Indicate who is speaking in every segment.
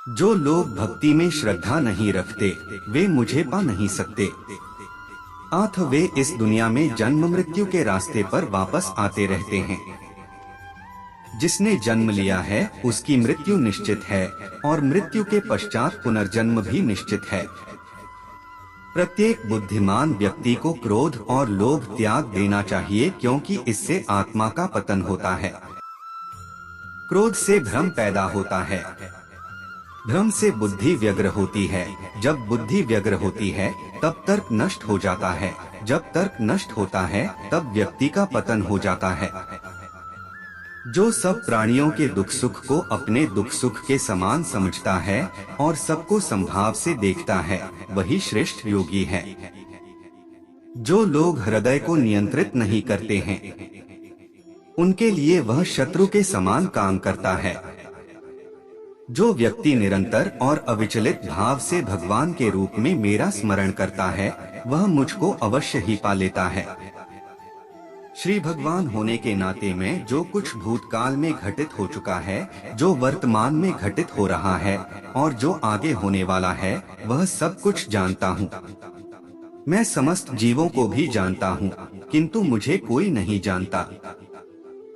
Speaker 1: जो लोग भक्ति में श्रद्धा नहीं रखते, वे मुझे पा नहीं सकते। अथ वे इस दुनिया में जन्म मृत्यु के रास्ते पर वापस आते रहते हैं। जिसने जन्म लिया है उसकी मृत्यु निश्चित है, और मृत्यु के पश्चात पुनर्जन्म भी निश्चित है। प्रत्येक बुद्धिमान व्यक्ति को क्रोध और लोभ त्याग देना चाहिए, क्योंकि इससे आत्मा का पतन होता है। क्रोध से भ्रम पैदा होता है, भ्रम से बुद्धि व्यग्र होती है। जब बुद्धि व्यग्र होती है तब तर्क नष्ट हो जाता है। जब तर्क नष्ट होता है तब व्यक्ति का पतन हो जाता है। जो सब प्राणियों के दुख सुख को अपने दुख सुख के समान समझता है और सबको समभाव से देखता है, वही श्रेष्ठ योगी है। जो लोग हृदय को नियंत्रित नहीं करते हैं, उनके लिए वह शत्रु के समान काम करता है। जो व्यक्ति निरंतर और अविचलित भाव से भगवान के रूप में मेरा स्मरण करता है, वह मुझको अवश्य ही पा लेता है। श्री भगवान होने के नाते मैं जो कुछ भूतकाल में घटित हो चुका है, जो वर्तमान में घटित हो रहा है और जो आगे होने वाला है, वह सब कुछ जानता हूँ। मैं समस्त जीवों को भी जानता हूँ, किंतु मुझे कोई नहीं जानता।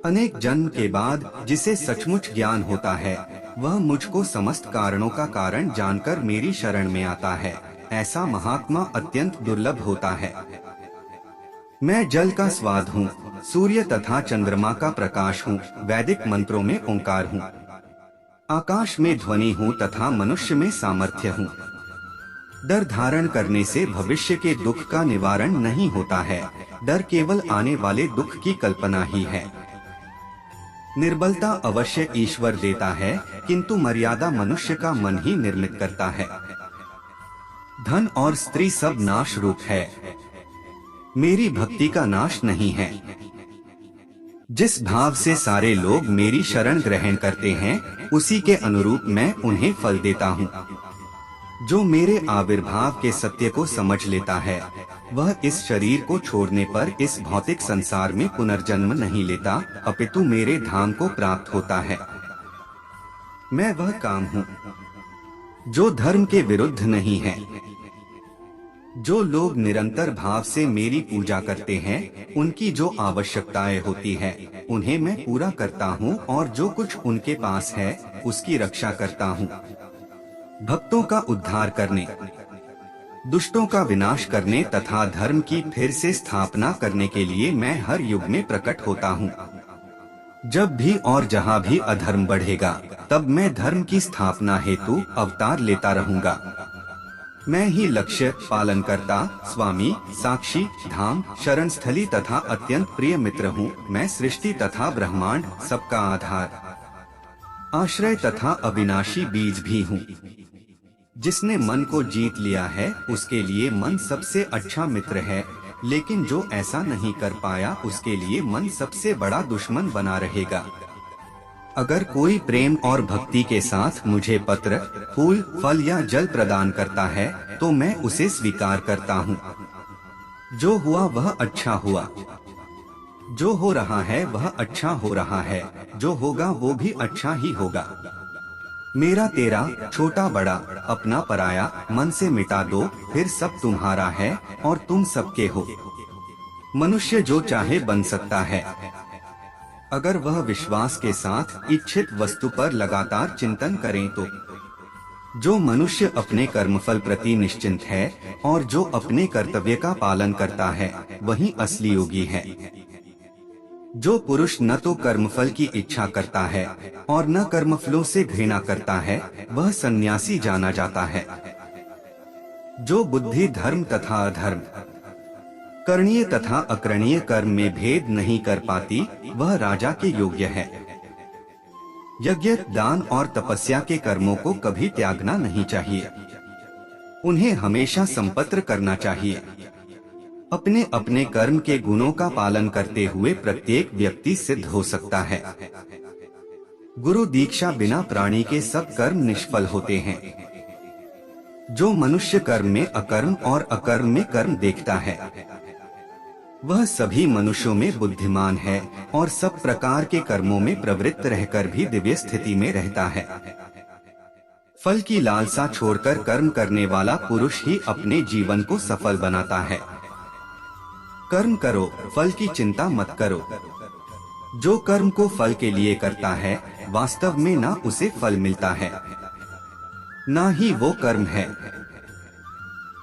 Speaker 1: अनेक जन्म के बाद जिसे सचमुच ज्ञान होता है, वह मुझको समस्त कारणों का कारण जानकर मेरी शरण में आता है। ऐसा महात्मा अत्यंत दुर्लभ होता है। मैं जल का स्वाद हूँ, सूर्य तथा चंद्रमा का प्रकाश हूँ, वैदिक मंत्रों में ओंकार हूँ, आकाश में ध्वनि हूँ तथा मनुष्य में सामर्थ्य हूँ। डर धारण करने से भविष्य के दुख का निवारण नहीं होता है। डर केवल आने वाले दुख की कल्पना ही है। निर्बलता अवश्य ईश्वर देता है, किंतु मर्यादा मनुष्य का मन ही निर्मित करता है। धन और स्त्री सब नाश रूप है, मेरी भक्ति का नाश नहीं है। जिस भाव से सारे लोग मेरी शरण ग्रहण करते हैं, उसी के अनुरूप मैं उन्हें फल देता हूँ। जो मेरे आविर्भाव के सत्य को समझ लेता है, वह इस शरीर को छोड़ने पर इस भौतिक संसार में पुनर्जन्म नहीं लेता, अपितु मेरे धाम को प्राप्त होता है। मैं वह काम हूँ जो धर्म के विरुद्ध नहीं है। जो लोग निरंतर भाव से मेरी पूजा करते हैं, उनकी जो आवश्यकताएं होती है, उन्हें मैं पूरा करता हूँ, और जो कुछ उनके पास है उसकी रक्षा करता हूँ। भक्तों का उद्धार करने, दुष्टों का विनाश करने तथा धर्म की फिर से स्थापना करने के लिए मैं हर युग में प्रकट होता हूँ। जब भी और जहाँ भी अधर्म बढ़ेगा, तब मैं धर्म की स्थापना हेतु अवतार लेता रहूंगा। मैं ही लक्ष्य, पालन करता, स्वामी, साक्षी, धाम, शरण स्थली तथा अत्यंत प्रिय मित्र हूँ। मैं सृष्टि तथा ब्रह्मांड सबका आधार, आश्रय तथा अविनाशी बीज भी हूँ। जिसने मन को जीत लिया है, उसके लिए मन सबसे अच्छा मित्र है, लेकिन जो ऐसा नहीं कर पाया, उसके लिए मन सबसे बड़ा दुश्मन बना रहेगा। अगर कोई प्रेम और भक्ति के साथ मुझे पत्र, फूल, फल या जल प्रदान करता है, तो मैं उसे स्वीकार करता हूँ। जो हुआ वह अच्छा हुआ, जो हो रहा है वह अच्छा हो रहा है, जो होगा वो भी अच्छा ही होगा। मेरा तेरा, छोटा बड़ा, अपना पराया, मन से मिटा दो, फिर सब तुम्हारा है और तुम सबके हो। मनुष्य जो चाहे बन सकता है, अगर वह विश्वास के साथ इच्छित वस्तु पर लगातार चिंतन करें तो। जो मनुष्य अपने कर्मफल प्रति निश्चिंत है और जो अपने कर्तव्य का पालन करता है, वही असली योगी है। जो पुरुष न तो कर्मफल की इच्छा करता है और न कर्मफलों से घृणा करता है, वह सन्यासी जाना जाता है। जो बुद्धि धर्म तथा अधर्म, करणीय तथा अकरणीय कर्म में भेद नहीं कर पाती, वह राजा के योग्य है। यज्ञ, दान और तपस्या के कर्मों को कभी त्यागना नहीं चाहिए, उन्हें हमेशा संपत्र करना चाहिए। अपने अपने कर्म के गुणों का पालन करते हुए प्रत्येक व्यक्ति सिद्ध हो सकता है। गुरु दीक्षा बिना प्राणी के सब कर्म निष्फल होते हैं। जो मनुष्य कर्म में अकर्म और अकर्म में कर्म देखता है, वह सभी मनुष्यों में बुद्धिमान है और सब प्रकार के कर्मों में प्रवृत्त रहकर भी दिव्य स्थिति में रहता है। फल की लालसा छोड़कर कर्म करने वाला पुरुष ही अपने जीवन को सफल बनाता है। कर्म करो, फल की चिंता मत करो। जो कर्म को फल के लिए करता है, वास्तव में ना उसे फल मिलता है, ना ही वो कर्म है।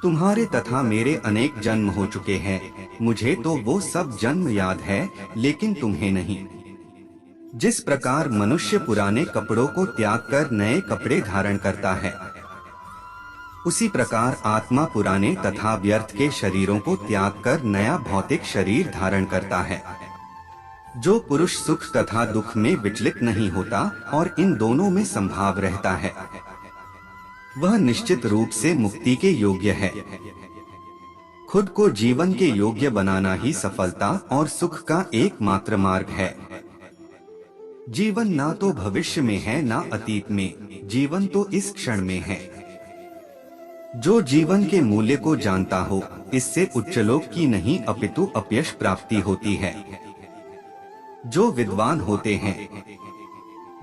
Speaker 1: तुम्हारे तथा मेरे अनेक जन्म हो चुके हैं, मुझे तो वो सब जन्म याद है, लेकिन तुम्हें नहीं। जिस प्रकार मनुष्य पुराने कपड़ों को त्याग कर नए कपड़े धारण करता है, उसी प्रकार आत्मा पुराने तथा व्यर्थ के शरीरों को त्याग कर नया भौतिक शरीर धारण करता है। जो पुरुष सुख तथा दुख में विचलित नहीं होता और इन दोनों में संभाव रहता है, वह निश्चित रूप से मुक्ति के योग्य है। खुद को जीवन के योग्य बनाना ही सफलता और सुख का एकमात्र मार्ग है। जीवन ना तो भविष्य में है, ना अतीत में, जीवन तो इस क्षण में है। जो जीवन के मूल्य को जानता हो, इससे उच्चलोक की नहीं अपितु अपयश प्राप्ति होती है। जो विद्वान होते हैं,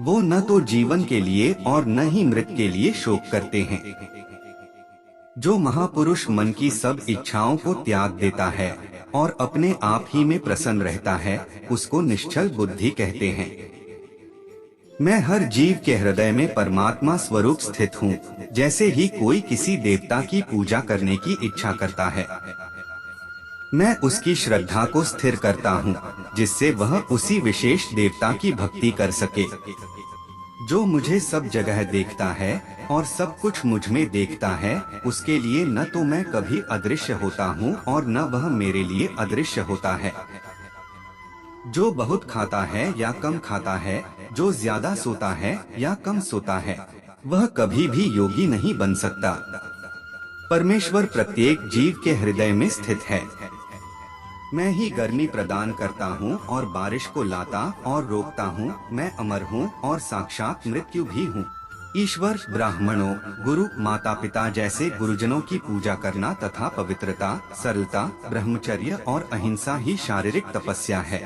Speaker 1: वो न तो जीवन के लिए और न ही मृत के लिए शोक करते हैं। जो महापुरुष मन की सब इच्छाओं को त्याग देता है और अपने आप ही में प्रसन्न रहता है, उसको निश्चल बुद्धि कहते हैं। मैं हर जीव के हृदय में परमात्मा स्वरूप स्थित हूँ। जैसे ही कोई किसी देवता की पूजा करने की इच्छा करता है, मैं उसकी श्रद्धा को स्थिर करता हूँ, जिससे वह उसी विशेष देवता की भक्ति कर सके। जो मुझे सब जगह देखता है और सब कुछ मुझ में देखता है, उसके लिए न तो मैं कभी अदृश्य होता हूँ और न वह मेरे लिए अदृश्य होता है। जो बहुत खाता है या कम खाता है, जो ज्यादा सोता है या कम सोता है, वह कभी भी योगी नहीं बन सकता। परमेश्वर प्रत्येक जीव के हृदय में स्थित है। मैं ही गर्मी प्रदान करता हूँ और बारिश को लाता और रोकता हूँ। मैं अमर हूँ और साक्षात मृत्यु भी हूँ। ईश्वर, ब्राह्मणों, गुरु, माता पिता जैसे गुरुजनों की पूजा करना तथा पवित्रता, सरलता, ब्रह्मचर्य और अहिंसा ही शारीरिक तपस्या है।